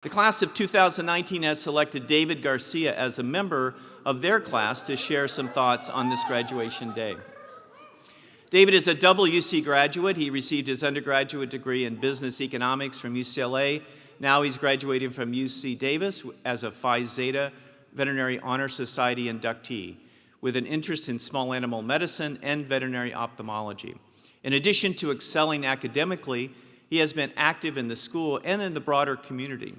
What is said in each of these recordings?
The class of 2019 has selected David Garcia as a member of their class to share some thoughts on this graduation day. David is a double UC graduate. He received his undergraduate degree in business economics from UCLA. Now he's graduating from UC Davis as a Phi Zeta Veterinary Honor Society inductee with an interest in small animal medicine and veterinary ophthalmology. In addition to excelling academically, he has been active in the school and in the broader community.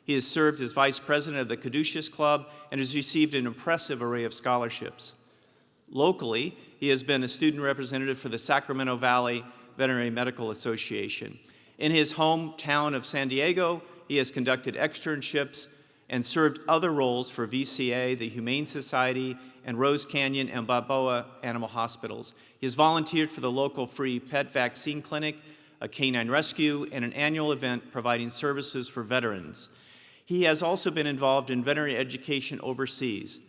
He has served as vice president of the Caduceus Club and has received an impressive array of scholarships. Locally, he has been a student representative for the Sacramento Valley Veterinary Medical Association. In his hometown of San Diego, he has conducted externships and served other roles for VCA, the Humane Society, and Rose Canyon and Balboa Animal Hospitals. He has volunteered for the local free pet vaccine clinic, a canine rescue, and an annual event providing services for veterans. He has also been involved in veterinary education overseas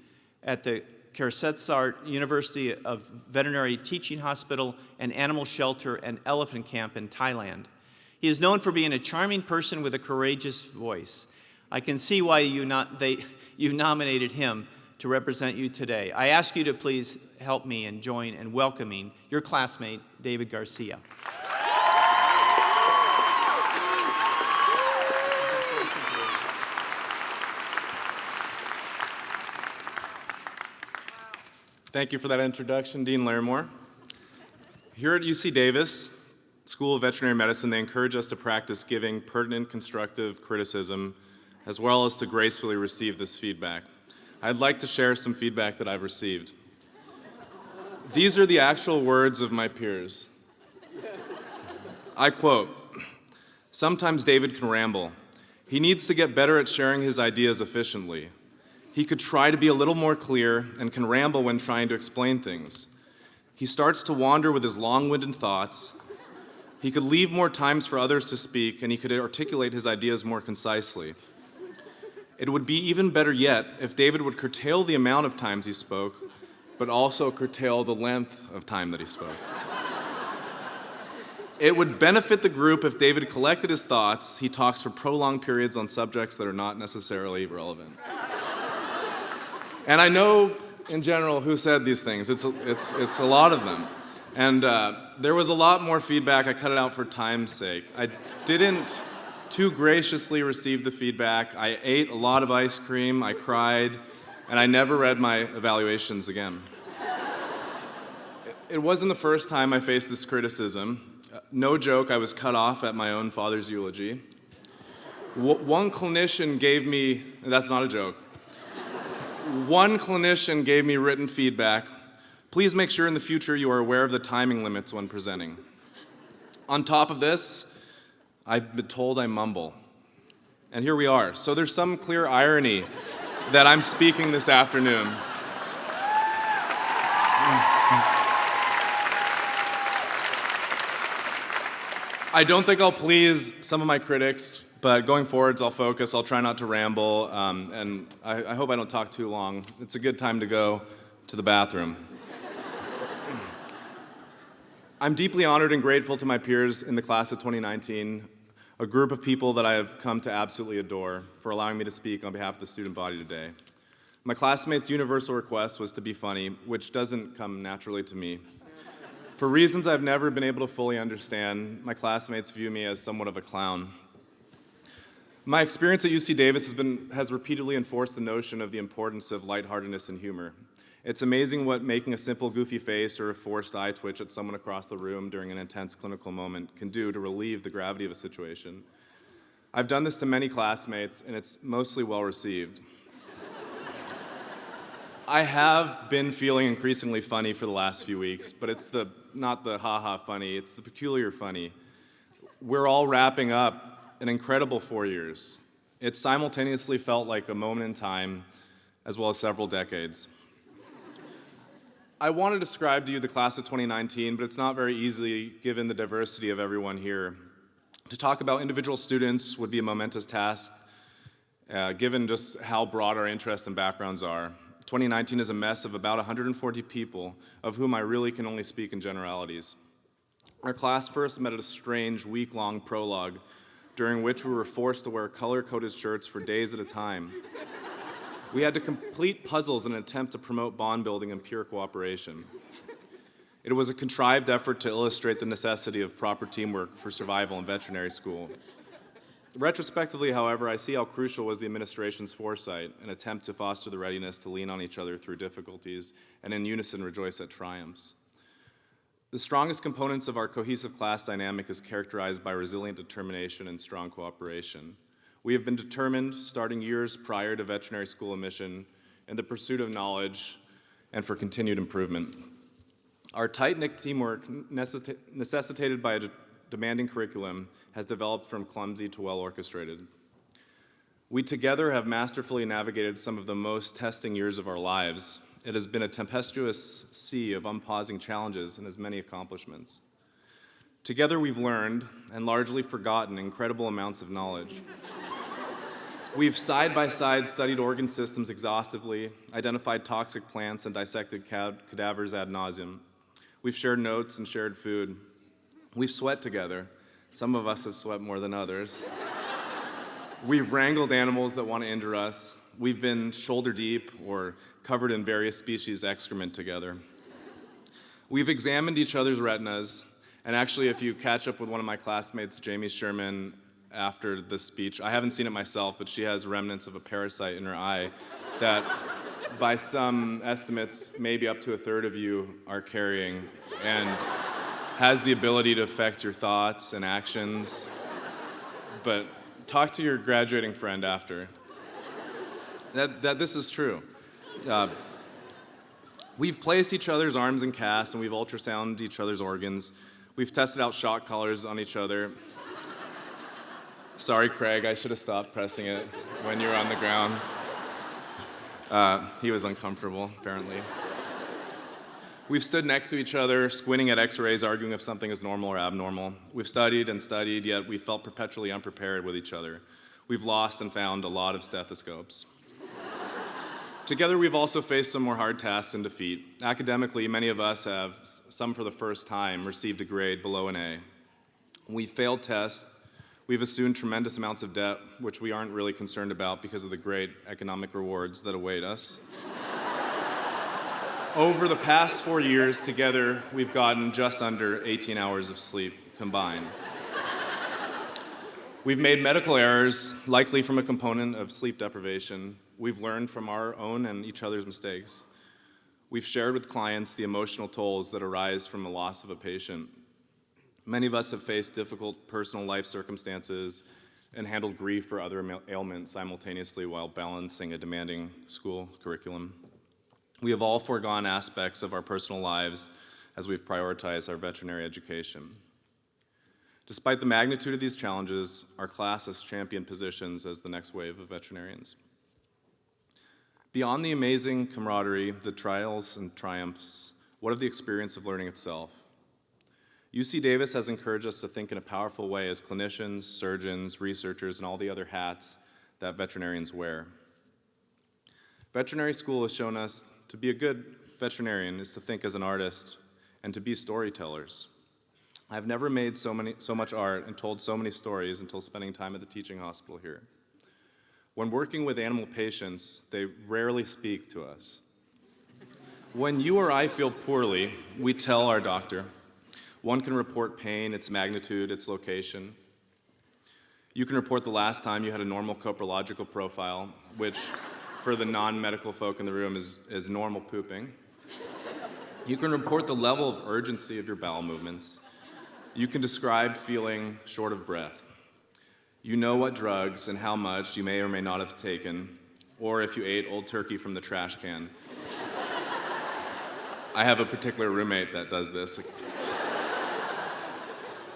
at the Kertesar University of Veterinary Teaching Hospital, an animal shelter, and elephant camp in Thailand. He is known for being a charming person with a courageous voice. I can see why you nominated him to represent you today. I ask you to please help me in join in welcoming your classmate, David Garcia. Thank you for that introduction, Dean Larimore. Here at UC Davis School of Veterinary Medicine, they encourage us to practice giving pertinent, constructive criticism, as well as to gracefully receive this feedback. I'd like to share some feedback that I've received. These are the actual words of my peers. I quote, "Sometimes David can ramble. He needs to get better at sharing his ideas efficiently. He could try to be a little more clear and can ramble when trying to explain things. He starts to wander with his long-winded thoughts. He could leave more times for others to speak, and he could articulate his ideas more concisely. It would be even better yet if David would curtail the amount of times he spoke, but also curtail the length of time that he spoke. It would benefit the group if David collected his thoughts. He talks for prolonged periods on subjects that are not necessarily relevant." And I know, in general, who said these things. It's a lot of them. And there was a lot more feedback. I cut it out for time's sake. I didn't too graciously receive the feedback. I ate a lot of ice cream, I cried, and I never read my evaluations again. It wasn't the first time I faced this criticism. No joke, I was cut off at my own father's eulogy. One clinician gave me, that's not a joke, one clinician gave me written feedback. "Please make sure in the future you are aware of the timing limits when presenting." On top of this, I've been told I mumble. And here we are. So there's some clear irony that I'm speaking this afternoon. I don't think I'll please some of my critics, but going forwards, I'll focus. I'll try not to ramble, and I hope I don't talk too long. It's a good time to go to the bathroom. I'm deeply honored and grateful to my peers in the class of 2019, a group of people that I have come to absolutely adore, for allowing me to speak on behalf of the student body today. My classmates' universal request was to be funny, which doesn't come naturally to me. For reasons I've never been able to fully understand, my classmates view me as somewhat of a clown. My experience at UC Davis has repeatedly enforced the notion of the importance of lightheartedness and humor. It's amazing what making a simple goofy face or a forced eye twitch at someone across the room during an intense clinical moment can do to relieve the gravity of a situation. I've done this to many classmates, and it's mostly well received. I have been feeling increasingly funny for the last few weeks, but it's not the ha-ha funny, it's the peculiar funny. We're all wrapping up an incredible 4 years. It simultaneously felt like a moment in time, as well as several decades. I want to describe to you the class of 2019, but it's not very easy given the diversity of everyone here. To talk about individual students would be a momentous task, given just how broad our interests and backgrounds are. 2019 is a mess of about 140 people, of whom I really can only speak in generalities. Our class first met at a strange week-long prologue during which we were forced to wear color-coded shirts for days at a time. We had to complete puzzles in an attempt to promote bond building and peer cooperation. It was a contrived effort to illustrate the necessity of proper teamwork for survival in veterinary school. Retrospectively, however, I see how crucial was the administration's foresight, an attempt to foster the readiness to lean on each other through difficulties and in unison rejoice at triumphs. The strongest components of our cohesive class dynamic is characterized by resilient determination and strong cooperation. We have been determined, starting years prior to veterinary school admission, in the pursuit of knowledge and for continued improvement. Our tight-knit teamwork, necessitated by a demanding curriculum, has developed from clumsy to well-orchestrated. We together have masterfully navigated some of the most testing years of our lives. It has been a tempestuous sea of unpausing challenges and as many accomplishments. Together we've learned, and largely forgotten, incredible amounts of knowledge. We've side by side studied organ systems exhaustively, identified toxic plants, and dissected cadavers ad nauseum. We've shared notes and shared food. We've sweat together. Some of us have sweat more than others. We've wrangled animals that want to injure us. We've been shoulder deep or covered in various species' excrement together. We've examined each other's retinas, and actually, if you catch up with one of my classmates, Jamie Sherman, after the speech, I haven't seen it myself, but she has remnants of a parasite in her eye that, by some estimates, maybe up to a third of you are carrying, and has the ability to affect your thoughts and actions. But talk to your graduating friend after. That this is true. We've placed each other's arms in casts, and we've ultrasounded each other's organs. We've tested out shock collars on each other. Sorry, Craig, I should have stopped pressing it when you were on the ground. He was uncomfortable, apparently. We've stood next to each other, squinting at x-rays, arguing if something is normal or abnormal. We've studied and studied, yet we felt perpetually unprepared with each other. We've lost and found a lot of stethoscopes. Together, we've also faced some more hard tasks and defeat. Academically, many of us have, some for the first time, received a grade below an A. We failed tests. We've assumed tremendous amounts of debt, which we aren't really concerned about because of the great economic rewards that await us. Over the past 4 years, together, we've gotten just under 18 hours of sleep combined. We've made medical errors, likely from a component of sleep deprivation. We've learned from our own and each other's mistakes. We've shared with clients the emotional tolls that arise from the loss of a patient. Many of us have faced difficult personal life circumstances and handled grief or other ailments simultaneously while balancing a demanding school curriculum. We have all foregone aspects of our personal lives as we've prioritized our veterinary education. Despite the magnitude of these challenges, our class has championed positions as the next wave of veterinarians. Beyond the amazing camaraderie, the trials and triumphs, what of the experience of learning itself? UC Davis has encouraged us to think in a powerful way as clinicians, surgeons, researchers, and all the other hats that veterinarians wear. Veterinary school has shown us to be a good veterinarian is to think as an artist and to be storytellers. I've never made so much art and told so many stories until spending time at the teaching hospital here. When working with animal patients, they rarely speak to us. When you or I feel poorly, we tell our doctor. One can report pain, its magnitude, its location. You can report the last time you had a normal coprological profile, which for the non-medical folk in the room is normal pooping. You can report the level of urgency of your bowel movements. You can describe feeling short of breath. You know what drugs and how much you may or may not have taken, or if you ate old turkey from the trash can. I have a particular roommate that does this.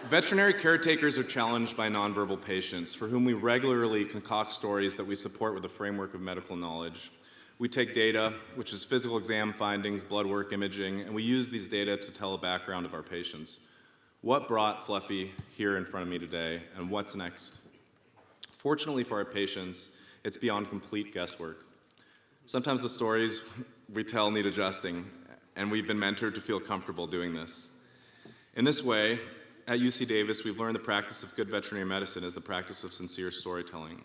Veterinary caretakers are challenged by nonverbal patients for whom we regularly concoct stories that we support with a framework of medical knowledge. We take data, which is physical exam findings, blood work, imaging, and we use these data to tell the background of our patients. What brought Fluffy here in front of me today, and what's next? Fortunately for our patients, it's beyond complete guesswork. Sometimes the stories we tell need adjusting, and we've been mentored to feel comfortable doing this. In this way, at UC Davis, we've learned the practice of good veterinary medicine is the practice of sincere storytelling.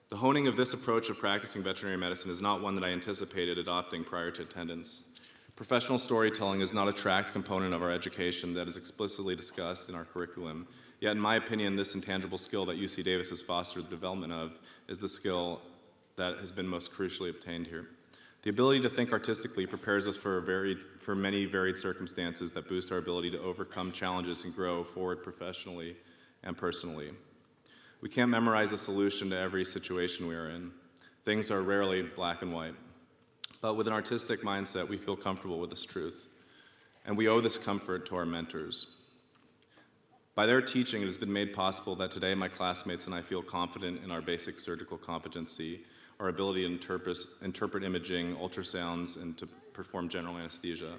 The honing of this approach of practicing veterinary medicine is not one that I anticipated adopting prior to attendance. Professional storytelling is not a tracked component of our education that is explicitly discussed in our curriculum. Yet, in my opinion, this intangible skill that UC Davis has fostered the development of is the skill that has been most crucially obtained here. The ability to think artistically prepares us for many varied circumstances that boost our ability to overcome challenges and grow forward professionally and personally. We can't memorize a solution to every situation we are in. Things are rarely black and white. But with an artistic mindset, we feel comfortable with this truth. And we owe this comfort to our mentors. By their teaching, it has been made possible that today my classmates and I feel confident in our basic surgical competency, our ability to interpret imaging, ultrasounds, and to perform general anesthesia.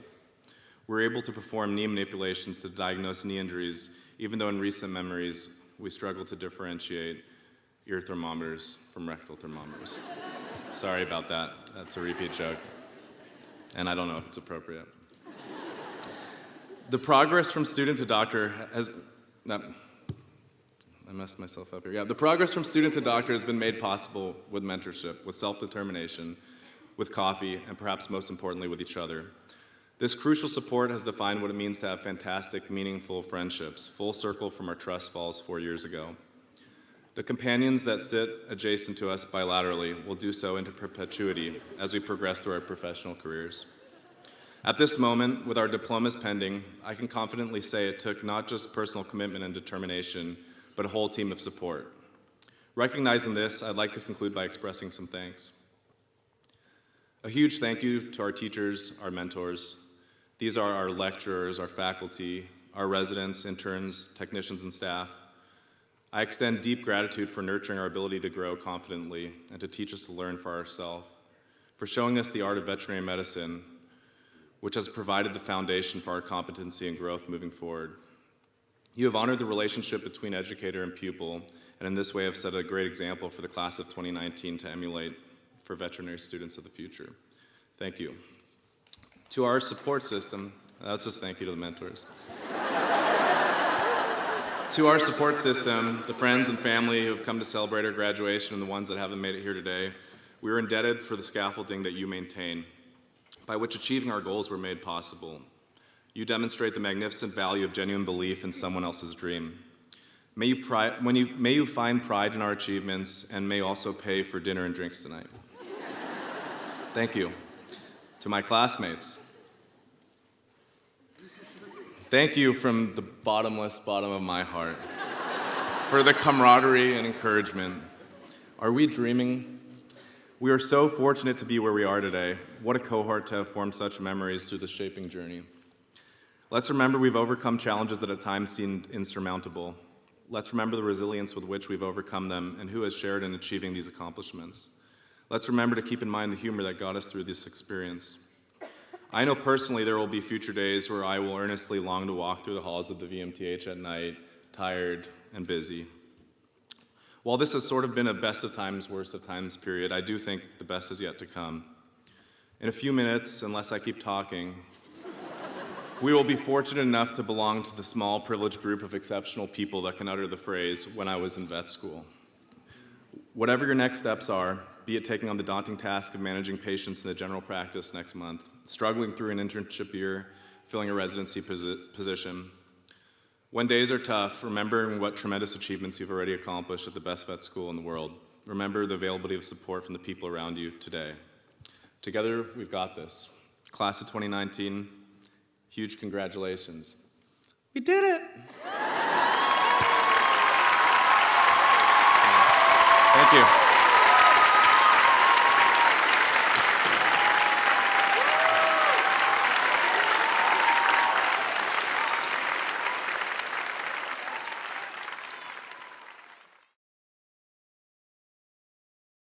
We're able to perform knee manipulations to diagnose knee injuries, even though in recent memories, we struggle to differentiate ear thermometers from rectal thermometers. Sorry about that. That's a repeat joke. And I don't know if it's appropriate. The progress from student to doctor has... No, I messed myself up here. Yeah, the progress from student to doctor has been made possible with mentorship, with self-determination, with coffee, and perhaps most importantly, with each other. This crucial support has defined what it means to have fantastic, meaningful friendships, full circle from our trust falls 4 years ago. The companions that sit adjacent to us bilaterally will do so into perpetuity as we progress through our professional careers. At this moment, with our diplomas pending, I can confidently say it took not just personal commitment and determination, but a whole team of support. Recognizing this, I'd like to conclude by expressing some thanks. A huge thank you to our teachers, our mentors. These are our lecturers, our faculty, our residents, interns, technicians, and staff. I extend deep gratitude for nurturing our ability to grow confidently and to teach us to learn for ourselves, for showing us the art of veterinary medicine, which has provided the foundation for our competency and growth moving forward. You have honored the relationship between educator and pupil, and in this way have set a great example for the class of 2019 to emulate for veterinary students of the future. Thank you. To our support system, let's just thank you to the mentors. To our support system, the friends and family who have come to celebrate our graduation and the ones that haven't made it here today, we are indebted for the scaffolding that you maintain, by which achieving our goals were made possible. You demonstrate the magnificent value of genuine belief in someone else's dream. May you find pride in our achievements, and may you also pay for dinner and drinks tonight. Thank you. To my classmates, thank you from the bottomless bottom of my heart for the camaraderie and encouragement. Are we dreaming? We are so fortunate to be where we are today. What a cohort to have formed such memories through this shaping journey. Let's remember we've overcome challenges that at times seemed insurmountable. Let's remember the resilience with which we've overcome them and who has shared in achieving these accomplishments. Let's remember to keep in mind the humor that got us through this experience. I know personally there will be future days where I will earnestly long to walk through the halls of the VMTH at night, tired and busy. While this has sort of been a best of times, worst of times period, I do think the best is yet to come. In a few minutes, unless I keep talking, we will be fortunate enough to belong to the small, privileged group of exceptional people that can utter the phrase, "when I was in vet school." Whatever your next steps are, be it taking on the daunting task of managing patients in the general practice next month, struggling through an internship year, filling a residency position. When days are tough, remembering what tremendous achievements you've already accomplished at the best vet school in the world. Remember the availability of support from the people around you today. Together, we've got this. Class of 2019, huge congratulations. We did it! Thank you.